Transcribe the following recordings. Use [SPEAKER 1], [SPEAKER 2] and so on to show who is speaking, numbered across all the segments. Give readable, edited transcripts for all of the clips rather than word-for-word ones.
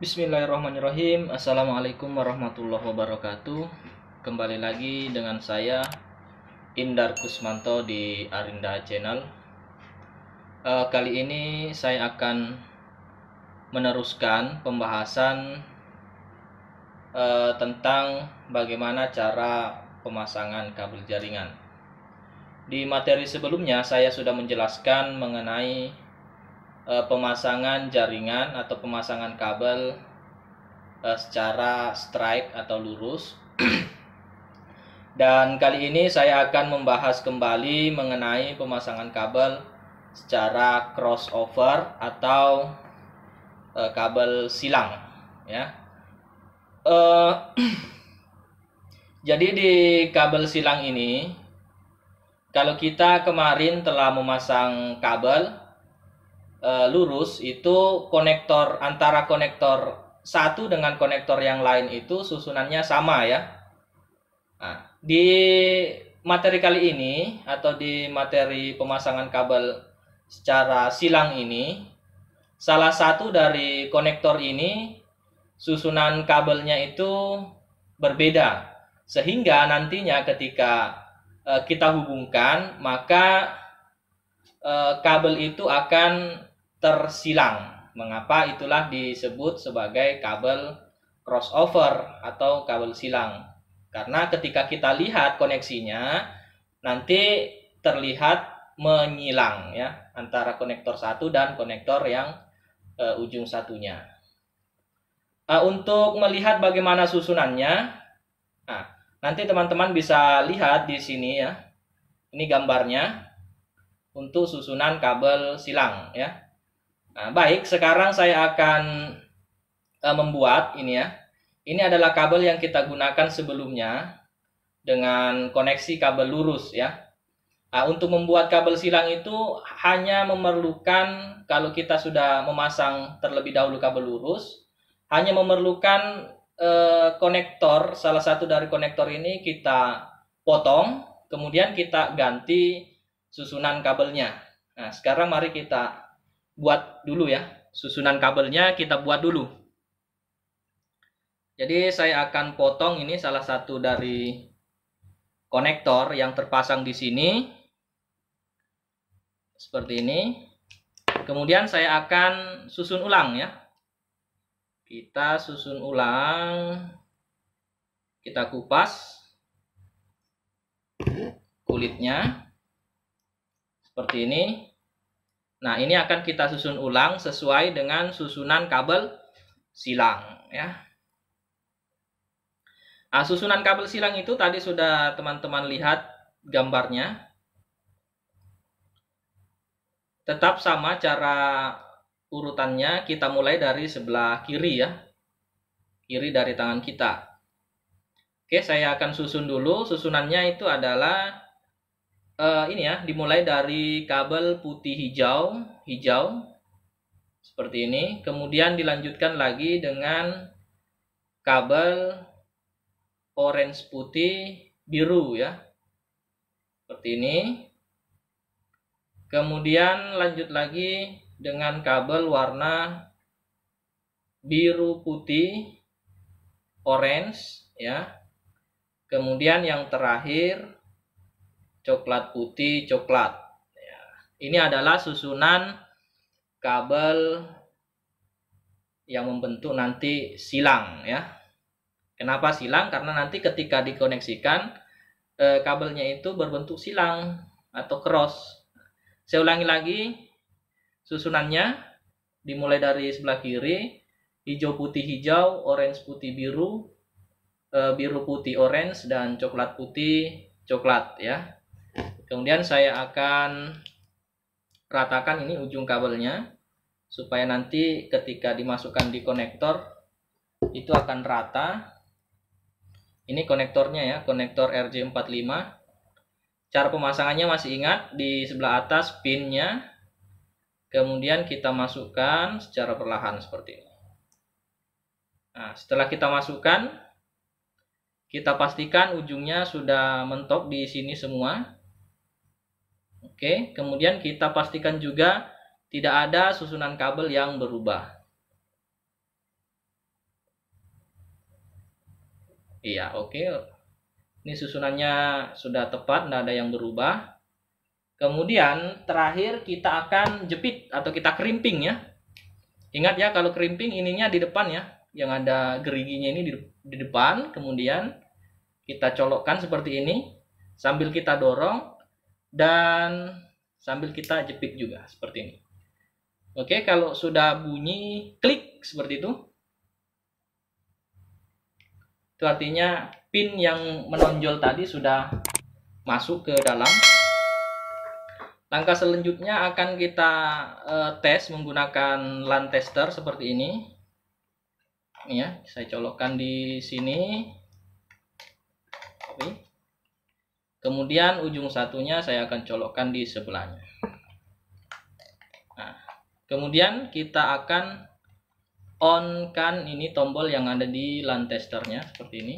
[SPEAKER 1] Bismillahirrahmanirrahim. Assalamualaikum warahmatullahi wabarakatuh. Kembali lagi dengan saya Indar Kusmanto di Arinda Channel. Kali ini saya akan meneruskan pembahasan tentang bagaimana cara pemasangan kabel jaringan. Di materi sebelumnya saya sudah menjelaskan mengenai pemasangan jaringan atau pemasangan kabel secara straight atau lurus. Dan kali ini saya akan membahas kembali mengenai pemasangan kabel secara crossover atau kabel silang ya. Jadi di kabel silang ini, kalau kita kemarin telah memasang kabel lurus, itu konektor antara konektor satu dengan konektor yang lain itu susunannya sama ya. Nah, di materi kali ini atau di materi pemasangan kabel secara silang ini, salah satu dari konektor ini susunan kabelnya itu berbeda, sehingga nantinya ketika kita hubungkan, maka kabel itu akan tersilang. Mengapa? Itulah disebut sebagai kabel crossover atau kabel silang. Karena ketika kita lihat koneksinya, nanti terlihat menyilang ya antara konektor satu dan konektor yang ujung satunya. Untuk melihat bagaimana susunannya, nanti teman-teman bisa lihat di sini ya. Ini gambarnya untuk susunan kabel silang ya. Baik, sekarang saya akan membuat ini ya. Ini adalah kabel yang kita gunakan sebelumnya dengan koneksi kabel lurus ya. Untuk membuat kabel silang itu hanya memerlukan, kalau kita sudah memasang terlebih dahulu kabel lurus, hanya memerlukan konektor, salah satu dari konektor ini kita potong, kemudian kita ganti susunan kabelnya. Nah, sekarang mari kita buat dulu ya. Susunan kabelnya kita buat dulu. Jadi saya akan potong ini salah satu dari konektor yang terpasang di sini. Seperti ini. Kemudian saya akan susun ulang ya. Kita susun ulang. Kita kupas kulitnya. Seperti ini. Nah, ini akan kita susun ulang sesuai dengan susunan kabel silang ya. Susunan kabel silang itu tadi sudah teman-teman lihat gambarnya. Tetap sama cara urutannya, kita mulai dari sebelah kiri ya. Kiri dari tangan kita. Oke, saya akan susun dulu. Susunannya itu adalah ini ya, dimulai dari kabel putih hijau seperti ini, kemudian dilanjutkan lagi dengan kabel orange putih biru ya, seperti ini. Kemudian lanjut lagi dengan kabel warna biru putih orange ya. Kemudian yang terakhir coklat putih coklat ya. Ini adalah susunan kabel yang membentuk nanti silang ya. Kenapa silang? Karena nanti ketika dikoneksikan kabelnya itu berbentuk silang atau cross. Saya ulangi lagi susunannya, dimulai dari sebelah kiri, hijau putih hijau, orange putih biru, biru putih orange, dan coklat putih coklat ya. Kemudian saya akan ratakan ini ujung kabelnya supaya nanti ketika dimasukkan di konektor itu akan rata. Ini konektornya ya, konektor RJ45. Cara pemasangannya masih ingat, di sebelah atas pinnya. Kemudian kita masukkan secara perlahan seperti ini. Nah, setelah kita masukkan, kita pastikan ujungnya sudah mentok di sini semua. Oke, kemudian kita pastikan juga tidak ada susunan kabel yang berubah. Iya, oke. Ini susunannya sudah tepat, tidak ada yang berubah. Kemudian terakhir kita akan jepit atau kita krimping ya. Ingat ya, kalau krimping ininya di depan ya, yang ada geriginya ini di depan. Kemudian kita colokkan seperti ini sambil kita dorong dan sambil kita jepit juga seperti ini. Oke, kalau sudah bunyi klik seperti itu artinya pin yang menonjol tadi sudah masuk ke dalam. Langkah selanjutnya akan kita tes menggunakan LAN tester seperti ini. Ini ya, saya colokkan di sini. Oke. Kemudian ujung satunya saya akan colokkan di sebelahnya. Nah, kemudian kita akan on kan ini tombol yang ada di LAN testernya seperti ini.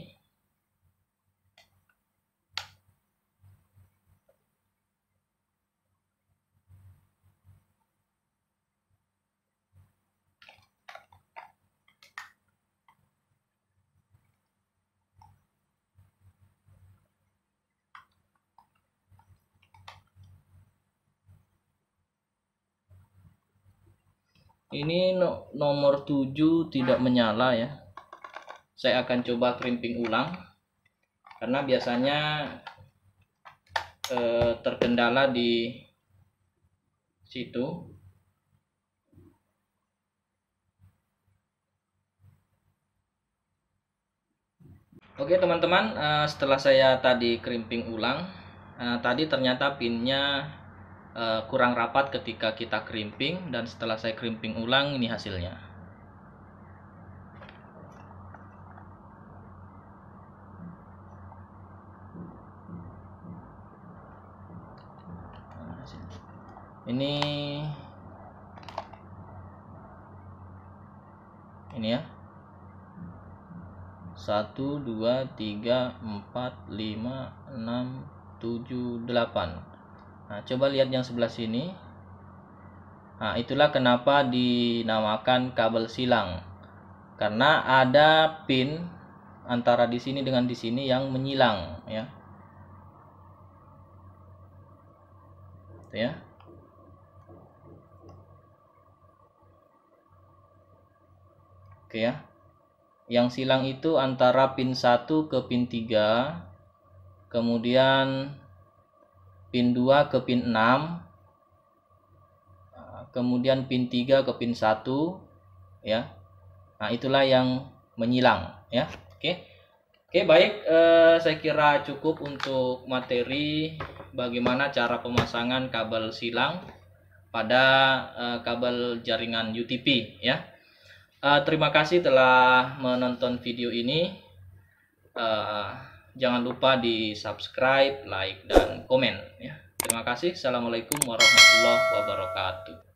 [SPEAKER 1] Ini nomor 7 tidak menyala ya. Saya akan coba crimping ulang karena biasanya terkendala di situ. Oke teman-teman, setelah saya tadi crimping ulang, tadi ternyata pinnya kurang rapat ketika kita crimping, dan setelah saya crimping ulang ini hasilnya. Ini ya, 1 2 3 4 5 6 7 8. Nah, coba lihat yang sebelah sini. Nah, itulah kenapa dinamakan kabel silang. Karena ada pin antara di sini dengan di sini yang menyilang ya. Itu ya. Oke ya. Yang silang itu antara pin 1 ke pin 3. Kemudian pin 2 ke pin 6, kemudian pin 3 ke pin 1 ya. Nah, itulah yang menyilang ya. Oke, baik, saya kira cukup untuk materi bagaimana cara pemasangan kabel silang pada kabel jaringan UTP ya. Terima kasih telah menonton video ini. Jangan lupa di subscribe, like, dan komen ya. Terima kasih. Assalamualaikum warahmatullahi wabarakatuh.